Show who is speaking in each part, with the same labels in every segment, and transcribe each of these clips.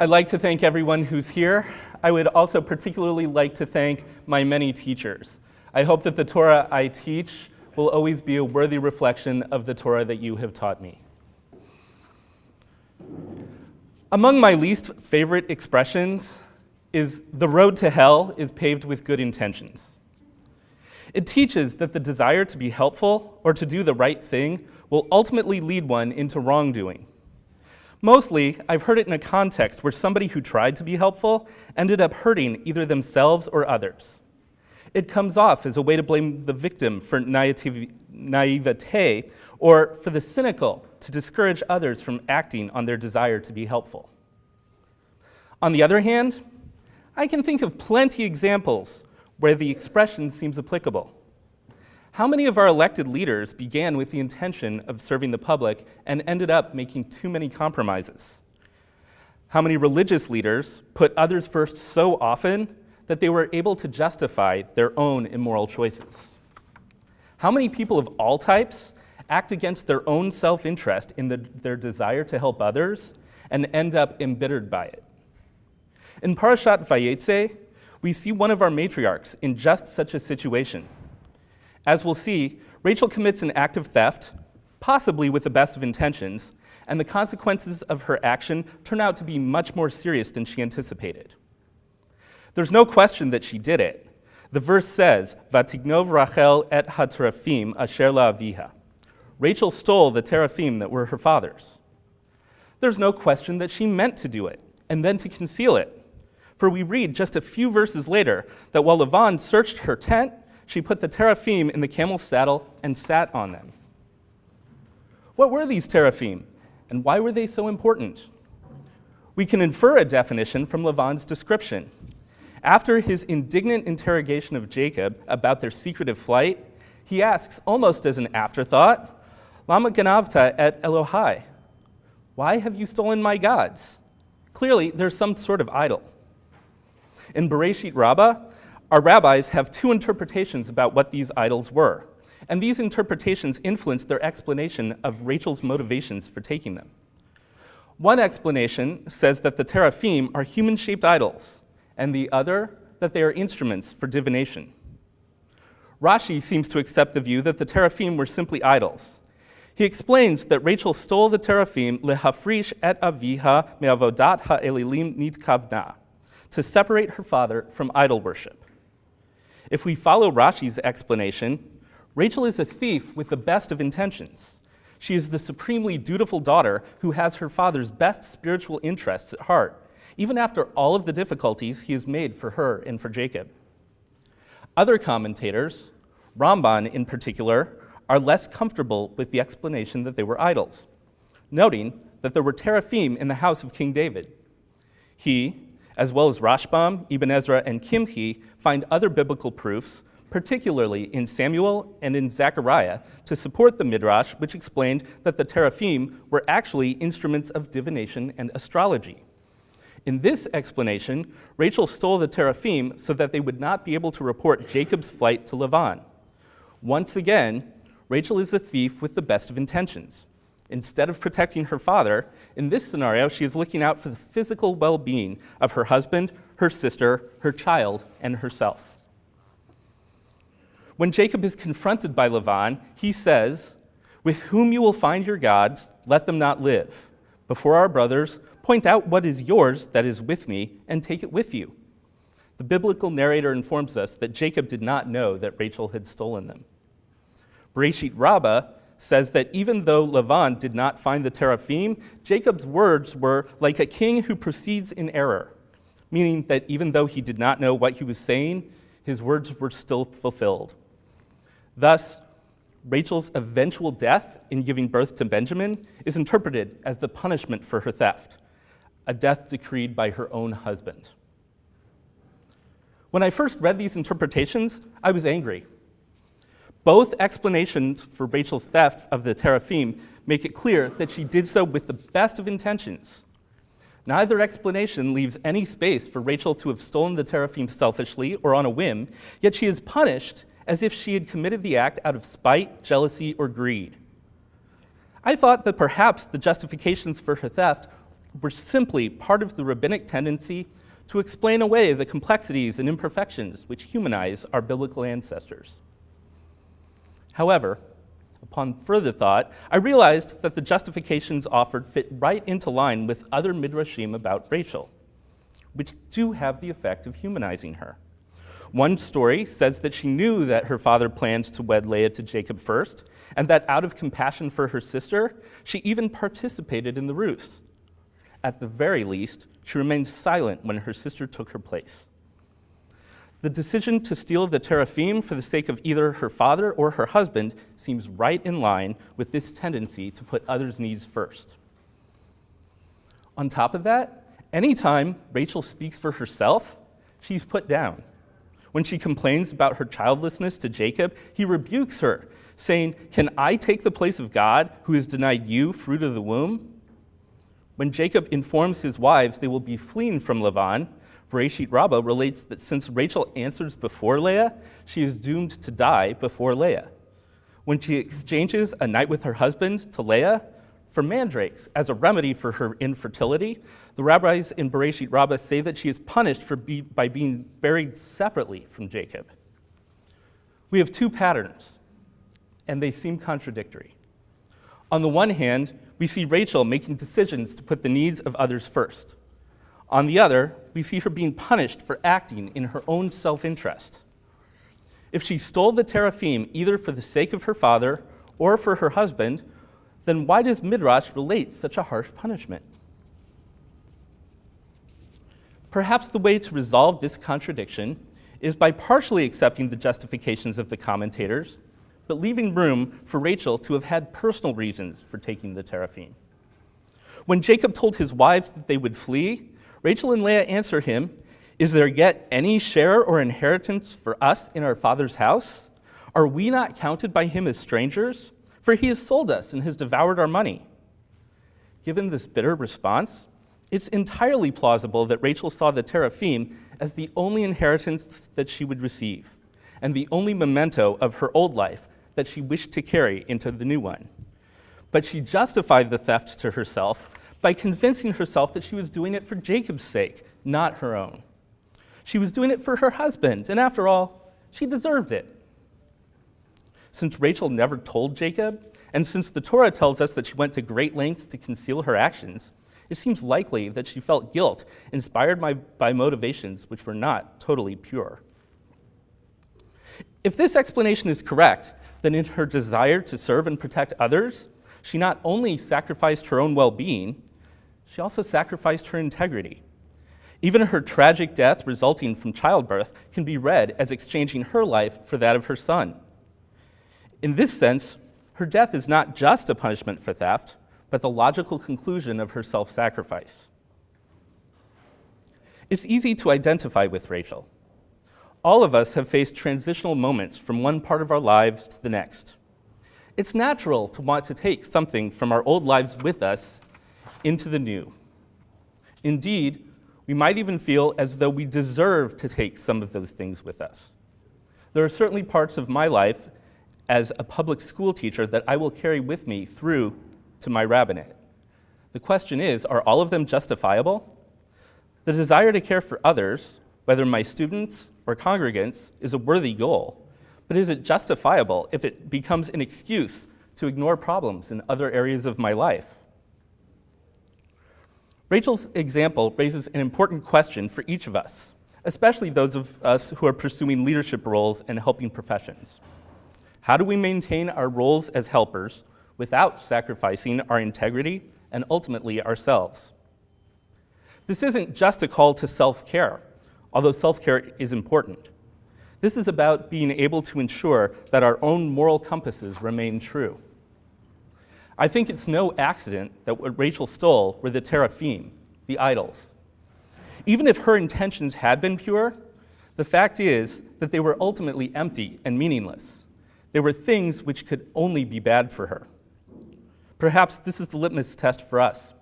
Speaker 1: I'd like to thank everyone who's here. I would also particularly like to thank my many teachers. I hope that the Torah I teach will always be a worthy reflection of the Torah that you have taught me. Among my least favorite expressions is the road to hell is paved with good intentions. It teaches that the desire to be helpful or to do the right thing will ultimately lead one into wrongdoing. Mostly, I've heard it in a context where somebody who tried to be helpful ended up hurting either themselves or others. It comes off as a way to blame the victim for naivete or for the cynical to discourage others from acting on their desire to be helpful. On the other hand, I can think of plenty examples where the expression seems applicable. How many of our elected leaders began with the intention of serving the public and ended up making too many compromises? How many religious leaders put others first so often that they were able to justify their own immoral choices? How many people of all types act against their own self-interest in their desire to help others and end up embittered by it? In Parashat Vayetze, we see one of our matriarchs in just such a situation. As we'll see, Rachel commits an act of theft, possibly with the best of intentions, and the consequences of her action turn out to be much more serious than she anticipated. There's no question that she did it. The verse says, "Vatignov Rachel et ha-terafim asher la'aviha." Rachel stole the teraphim that were her father's. There's no question that she meant to do it, and then to conceal it. For we read just a few verses later that while Lavan searched her tent, she put the teraphim in the camel's saddle and sat on them. What were these teraphim, and why were they so important? We can infer a definition from Lavan's description. After his indignant interrogation of Jacob about their secretive flight, he asks, almost as an afterthought, "Lama ganavta et Elohai?" Why have you stolen my gods? Clearly, there's some sort of idol. In Bereshit Rabbah, our rabbis have two interpretations about what these idols were, and these interpretations influence their explanation of Rachel's motivations for taking them. One explanation says that the teraphim are human-shaped idols, and the other, that they are instruments for divination. Rashi seems to accept the view that the teraphim were simply idols. He explains that Rachel stole the teraphim lehafrish et aviha me'avodat ha'elilim nitkavna, to separate her father from idol worship. If we follow Rashi's explanation, Rachel is a thief with the best of intentions. She is the supremely dutiful daughter who has her father's best spiritual interests at heart, even after all of the difficulties he has made for her and for Jacob. Other commentators, Ramban in particular, are less comfortable with the explanation that they were idols, noting that there were teraphim in the house of King David. He, as well as Rashbam, Ibn Ezra, and Kimchi, find other biblical proofs, particularly in Samuel and in Zechariah, to support the Midrash, which explained that the teraphim were actually instruments of divination and astrology. In this explanation, Rachel stole the teraphim so that they would not be able to report Jacob's flight to Lavan. Once again, Rachel is a thief with the best of intentions. Instead of protecting her father, in this scenario, she is looking out for the physical well-being of her husband, her sister, her child, and herself. When Jacob is confronted by Lavan, he says, "With whom you will find your gods, let them not live. Before our brothers, point out what is yours that is with me, and take it with you." The biblical narrator informs us that Jacob did not know that Rachel had stolen them. Bereshit Rabbah says that even though Lavan did not find the teraphim, Jacob's words were like a king who proceeds in error, meaning that even though he did not know what he was saying, his words were still fulfilled. Thus, Rachel's eventual death in giving birth to Benjamin is interpreted as the punishment for her theft, a death decreed by her own husband. When I first read these interpretations, I was angry. Both explanations for Rachel's theft of the teraphim make it clear that she did so with the best of intentions. Neither explanation leaves any space for Rachel to have stolen the teraphim selfishly or on a whim, yet she is punished as if she had committed the act out of spite, jealousy, or greed. I thought that perhaps the justifications for her theft were simply part of the rabbinic tendency to explain away the complexities and imperfections which humanize our biblical ancestors. However, upon further thought, I realized that the justifications offered fit right into line with other midrashim about Rachel, which do have the effect of humanizing her. One story says that she knew that her father planned to wed Leah to Jacob first, and that out of compassion for her sister, she even participated in the ruse. At the very least, she remained silent when her sister took her place. The decision to steal the teraphim for the sake of either her father or her husband seems right in line with this tendency to put others' needs first. On top of that, anytime Rachel speaks for herself, she's put down. When she complains about her childlessness to Jacob, he rebukes her, saying, "Can I take the place of God who has denied you fruit of the womb?" When Jacob informs his wives they will be fleeing from Laban, Bereshit Rabbah relates that since Rachel answers before Leah, she is doomed to die before Leah. When she exchanges a night with her husband to Leah for mandrakes as a remedy for her infertility, the rabbis in Bereshit Rabbah say that she is punished by being buried separately from Jacob. We have two patterns, and they seem contradictory. On the one hand, we see Rachel making decisions to put the needs of others first. On the other, we see her being punished for acting in her own self-interest. If she stole the teraphim either for the sake of her father or for her husband, then why does Midrash relate such a harsh punishment? Perhaps the way to resolve this contradiction is by partially accepting the justifications of the commentators, but leaving room for Rachel to have had personal reasons for taking the teraphim. When Jacob told his wives that they would flee, Rachel and Leah answer him, "Is there yet any share or inheritance for us in our father's house? Are we not counted by him as strangers? For he has sold us and has devoured our money." Given this bitter response, it's entirely plausible that Rachel saw the teraphim as the only inheritance that she would receive, and the only memento of her old life that she wished to carry into the new one. But she justified the theft to herself by convincing herself that she was doing it for Jacob's sake, not her own. She was doing it for her husband, and after all, she deserved it. Since Rachel never told Jacob, and since the Torah tells us that she went to great lengths to conceal her actions, it seems likely that she felt guilt inspired by motivations which were not totally pure. If this explanation is correct, then in her desire to serve and protect others, she not only sacrificed her own well-being, she also sacrificed her integrity. Even her tragic death resulting from childbirth can be read as exchanging her life for that of her son. In this sense, her death is not just a punishment for theft, but the logical conclusion of her self-sacrifice. It's easy to identify with Rachel. All of us have faced transitional moments from one part of our lives to the next. It's natural to want to take something from our old lives with us into the new. Indeed, we might even feel as though we deserve to take some of those things with us. There are certainly parts of my life as a public school teacher that I will carry with me through to my rabbinate. The question is, are all of them justifiable? The desire to care for others, whether my students or congregants, is a worthy goal, but is it justifiable if it becomes an excuse to ignore problems in other areas of my life? Rachel's example raises an important question for each of us, especially those of us who are pursuing leadership roles and helping professions. How do we maintain our roles as helpers without sacrificing our integrity and ultimately ourselves? This isn't just a call to self-care, although self-care is important. This is about being able to ensure that our own moral compasses remain true. I think it's no accident that what Rachel stole were the teraphim, the idols. Even if her intentions had been pure, the fact is that they were ultimately empty and meaningless. They were things which could only be bad for her. Perhaps this is the litmus test for us.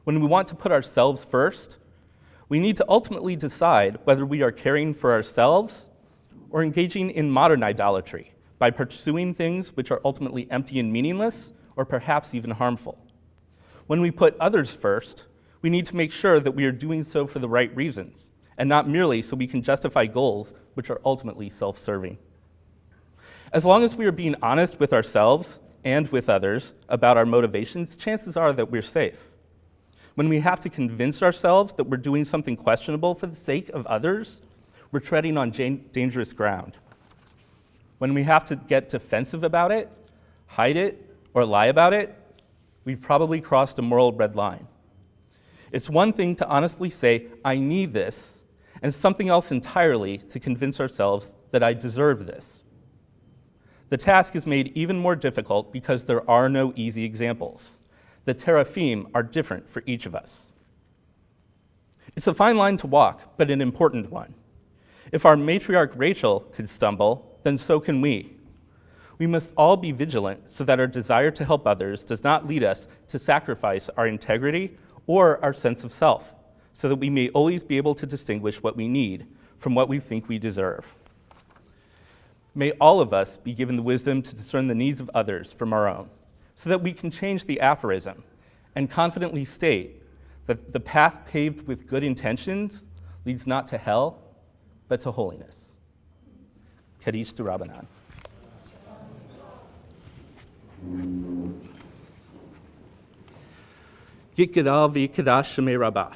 Speaker 1: When we want to put ourselves first, we need to ultimately decide whether we are caring for ourselves or engaging in modern idolatry by pursuing things which are ultimately empty and meaningless, or perhaps even harmful. When we put others first, we need to make sure that we are doing so for the right reasons, and not merely so we can justify goals which are ultimately self-serving. As long as we are being honest with ourselves and with others about our motivations, chances are that we're safe. When we have to convince ourselves that we're doing something questionable for the sake of others, we're treading on dangerous ground. When we have to get defensive about it, hide it, or lie about it, we've probably crossed a moral red line. It's one thing to honestly say, I need this, and something else entirely to convince ourselves that I deserve this. The task is made even more difficult because there are no easy examples. The teraphim are different for each of us. It's a fine line to walk, but an important one. If our matriarch Rachel could stumble, then so can we. We must all be vigilant so that our desire to help others does not lead us to sacrifice our integrity or our sense of self, so that we may always be able to distinguish what we need from what we think we deserve. May all of us be given the wisdom to discern the needs of others from our own, so that we can change the aphorism and confidently state that the path paved with good intentions leads not to hell, but to holiness. Kaddish D'Rabbanan. Yitgadal v'yikadash shemei Rabbah.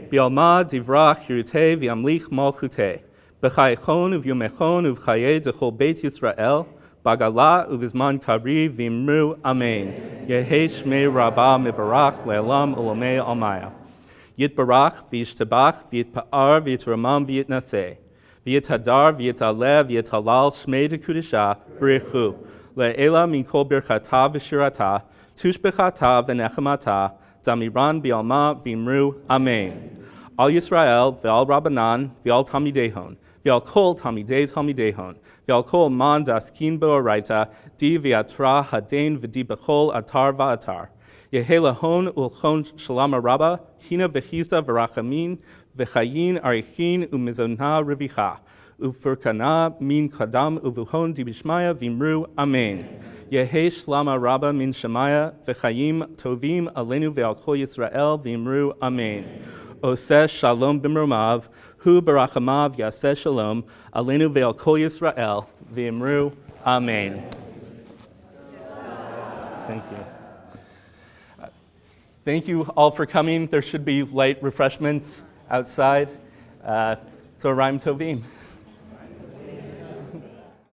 Speaker 1: Bi'alma divrach yirutei v'yamlich malchutei. B'chaychon uv'yomechon uv'chayei dechol Beit Yisrael. Bagala uvizman kabri v'imru amen. Yehei shmei Rabbah mivarach le'elam ulamei almaya. Yitbarach v'yishtabach v'yitpa'ar v'yitramam v'yitnaseh. V'yithadar v'yitaleh v'yitalal shmei dekudisha b'rechu. Le'ela min kol birchata v'shirata. Tushbechata v'nechemata. Zamiran bi'alma v'imru amen. Al Yisrael v'al Rabbanan v'al Tamidehon. V'al kol Tamidei Tamidehon. V'al kol man daskin bo'oraita. Di v'yatra hadein v'di b'chol atar v'atar. Yehelahon ulchon shalama rabba. Hina v'chizda v'rachamin. V'chayin arichin u'mizonha revicha. Ufurkana min kadam uvuhon di bishmaya v'imru amen. Yehei shlama rabba min shemaya v'chayim tovim alenu ve'al kol Yisrael v'imru amen. Oseh shalom b'mromav hu barachamav yaseh shalom alenu ve'al kol Yisrael v'imru amen. Thank you. Thank you all for coming. There should be light refreshments outside. So Rhyme Tovim.